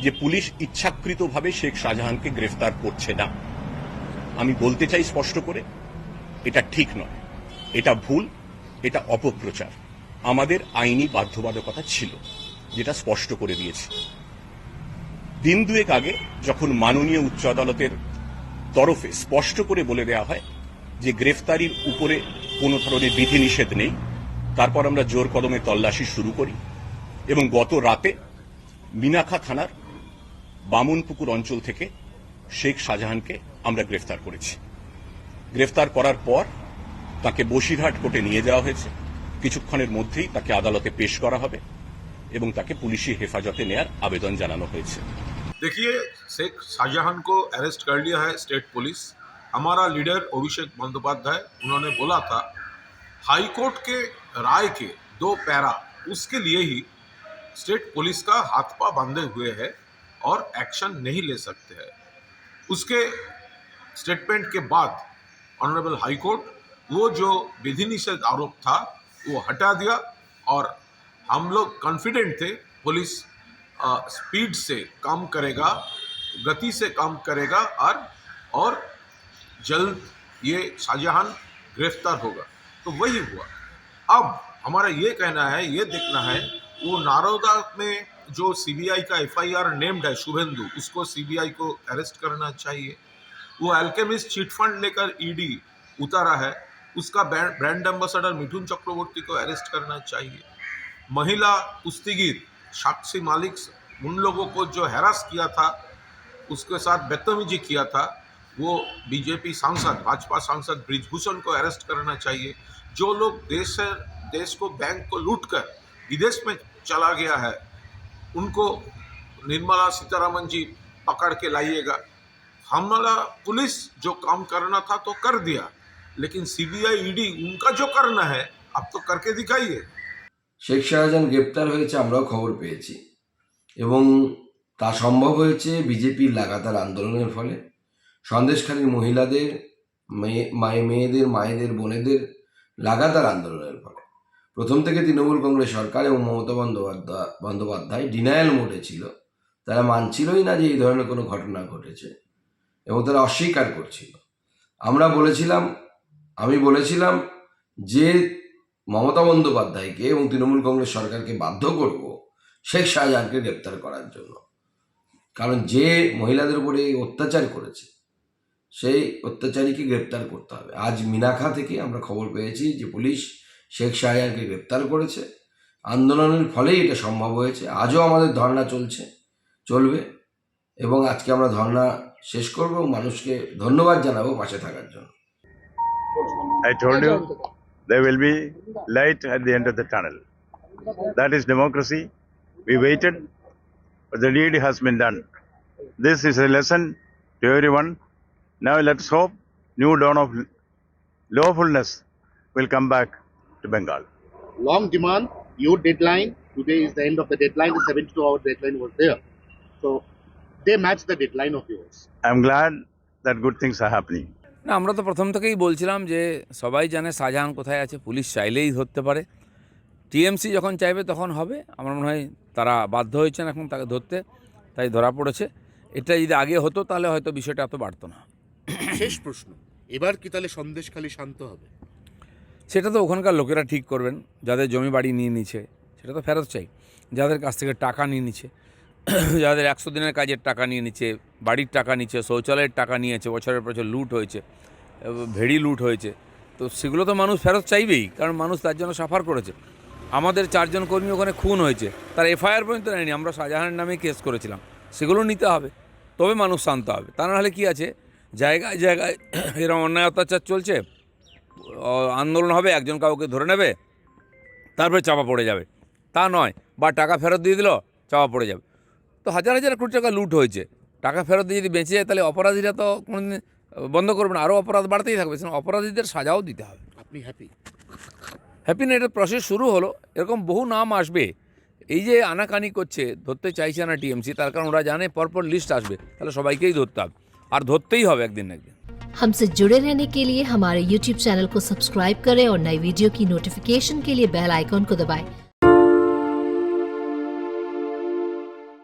যে পুলিশ ইচ্ছাকৃতভাবে শেখ শাহজাহানকে গ্রেফতার করছে না। আমি বলতে চাই স্পষ্ট করে, এটা ঠিক নয়, এটা ভুল, এটা অপপ্রচার। আমাদের আইনি বাধ্যবাধকতা ছিল, যেটা স্পষ্ট করে দিয়েছে। দিন দুয়েক আগে যখন মাননীয় উচ্চ আদালতের তরফে স্পষ্ট করে বলে দেওয়া হয় যে গ্রেফতারির উপরে কোনো ধরনের বিধিনিষেধ নেই, তারপর আমরা জোর কদমে তল্লাশি শুরু করি এবং গত রাতে মিনাখা থানার বামুনপুকুর অঞ্চল থেকে শেখ শাহজাহানকে আমরা গ্রেফতার করেছি। গ্রেফতার করার পর তাকে বসিরহাট কোর্টে নিয়ে যাওয়া হয়েছে। কিছুক্ষণের মধ্যেই তাকে আদালতে পেশ করা হবে এবং তাকে পুলিশি হেফাজতে নেয়ার आवेदन জানানো হয়েছে। देखिए, शेख शाहजहां को अरेस्ट कर लिया है स्टेट पुलिस। हमारा लीडर अभिषेक बंदोपाध्याय उन्होंने बोला था हाई कोर्ट के राय के 2 पैरा उसके लिए ही स्टेट पुलिस का हाथ पा बांधे हुए है और एक्शन नहीं ले सकते हैं। उसके स्टेटमेंट के बाद ऑनरेबल हाई कोर्ट वो जो विधि निषेध आरोप था वो हटा दिया और हम लोग कॉन्फिडेंट थे पुलिस स्पीड से काम करेगा, गति से काम करेगा और जल्द ये शाहजहां गिरफ्तार होगा। तो वही हुआ। अब हमारा ये कहना है, ये देखना है, वो नारोदा में जो सीबीआई का एफआईआर नेम्ड है शुभेंदु, उसको सीबीआई को अरेस्ट करना चाहिए। वो अल्केमिस्ट चिट फंड लेकर ईडी उतारा है, उसका ब्रांड एम्बेसडर मिथुन चक्रवर्ती को अरेस्ट करना चाहिए। महिला कुश्तीगीर साक्षी मालिक, उन लोगों को जो हैरास किया था, उसके साथ बदतमीजी किया था, वो बीजेपी सांसद, भाजपा सांसद ब्रिजभूषण को अरेस्ट करना चाहिए। जो लोग देश को बैंक को लूट कर विदेश में चला गया है, उनको निर्मला सीतारमन जी पकड़ के लाइएगा। हमारा पुलिस जो काम करना था तो कर दिया, लेकिन सीबीआई ईडी उनका जो करना है अब तो करके दिखाइए। শেখ শাহজাহান গ্রেপ্তার হয়েছে, আমরাও খবর পেয়েছি এবং তা সম্ভব হয়েছে বিজেপির লাগাতার আন্দোলনের ফলে, সন্দেশখালীর মহিলাদের, মেয়েদের, মায়েদের, বোনেদের লাগাতার আন্দোলনের ফলে। প্রথম থেকে তৃণমূল কংগ্রেস সরকার এবং মমতা বন্দ্যোপাধ্যায় ডিনায়াল মোডে ছিল। তারা মানছিলই না যে এই ধরনের কোনো ঘটনা ঘটেছে এবং তারা অস্বীকার করছিল। আমি বলেছিলাম যে মমতা বন্দ্যোপাধ্যায়কে এবং তৃণমূল কংগ্রেস সরকারকে বাধ্য করব শেখ শাহজাহানকে গ্রেপ্তার করার জন্য, কারণ যে মহিলাদের উপরে অত্যাচার করেছে সেই অত্যাচারীকে গ্রেপ্তার করতে হবে। আজ মিনাখা থেকে আমরা খবর পেয়েছি যে পুলিশ শেখ শাহজাহানকে গ্রেপ্তার করেছে। আন্দোলনের ফলেই এটা সম্ভব হয়েছে। আজও আমাদের ধর্ণা চলবে এবং আজকে আমরা ধর্ণা শেষ করব এবং মানুষকে ধন্যবাদ জানাবো পাশে থাকার জন্য। I told you there will be light at the end of the tunnel. That is democracy. We waited, but the deed has been done. This is a lesson to everyone. Now let's hope new dawn of lawfulness will come back to Bengal. Long demand, your deadline. Today is the end of the deadline. The 72-hour deadline was there. So they match the deadline of yours. I'm glad that good things are happening. না, আমরা তো প্রথম থেকেই বলছিলাম যে সবাই জানে শাহজাহান কোথায় আছে, পুলিশ চাইলেই ধরতে পারে। টিএমসি যখন চাইবে তখন হবে। আমার মনে হয় তারা বাধ্য হয়েছেন এখন তাকে ধরতে, তাই ধরা পড়েছে। এটা যদি আগে হতো তাহলে হয়তো বিষয়টা এত বাড়তো না। শেষ প্রশ্ন, এবার কি তাহলে সন্দেশখালী শান্ত হবে? সেটা তো ওখানকার লোকেরা ঠিক করবেন। যাদের জমি বাড়ি নিয়ে নিচ্ছে সেটা তো ফেরত চাই, যাদের কাছ থেকে টাকা নিয়ে নিচ্ছে, যাদের 100 দিনের কাজের টাকা নিয়ে নিচ্ছে, বাড়ির টাকা নিচ্ছে, শৌচালয়ের টাকা নিয়েছে, বছরের বছর লুট হয়েছে, ভেড়ি লুট হয়েছে, তো সেগুলো তো মানুষ ফেরত চাইবেই, কারণ মানুষ তার জন্য সাফার করেছে। আমাদের 4 জন কর্মী ওখানে খুন হয়েছে, তার এফআইআর পর্যন্ত নেয়নি, আমরা শাহজাহানের নামে কেস করেছিলাম, সেগুলো নিতে হবে, তবে মানুষ শান্ত হবে। তা নাহলে কী আছে, জায়গায় জায়গায় এরকম অন্যায় অত্যাচার চলছে, আন্দোলন হবে, একজন কাউকে ধরে নেবে, তারপরে চাপা পড়ে যাবে, তা নয়, বা টাকা ফেরত দিয়ে দিল, চাপা পড়ে যাবে। তো হাজার হাজার কোটি টাকা লুট হয়েছে, টাকা ফেরত দিয়ে যদি বেঁচে যায় তাহলে অপরাধীরা তো কোনোদিন বন্ধ করবে না, আরও অপরাধ বাড়তেই থাকবে। অপরাধীদের সাজাও দিতে হবে। আপনি হ্যাপি না, এটা প্রসেস শুরু হলো, এরকম বহু নাম আসবে। এই যে আনাকানি করছে, ধরতে চাইছে না টিএমসি, তার কারণ ওরা জানে পরপর লিস্ট আসবে, তাহলে সবাইকেই ধরতে হবে, আর ধরতেই হবে একদিন না একদিন। हमसे जुड़े रहने के लिए हमारे YouTube चैनल को सब्सक्राइब करें और नई वीडियो की नोटिफिकेशन के लिए बेल आइकॉन को दबाएं।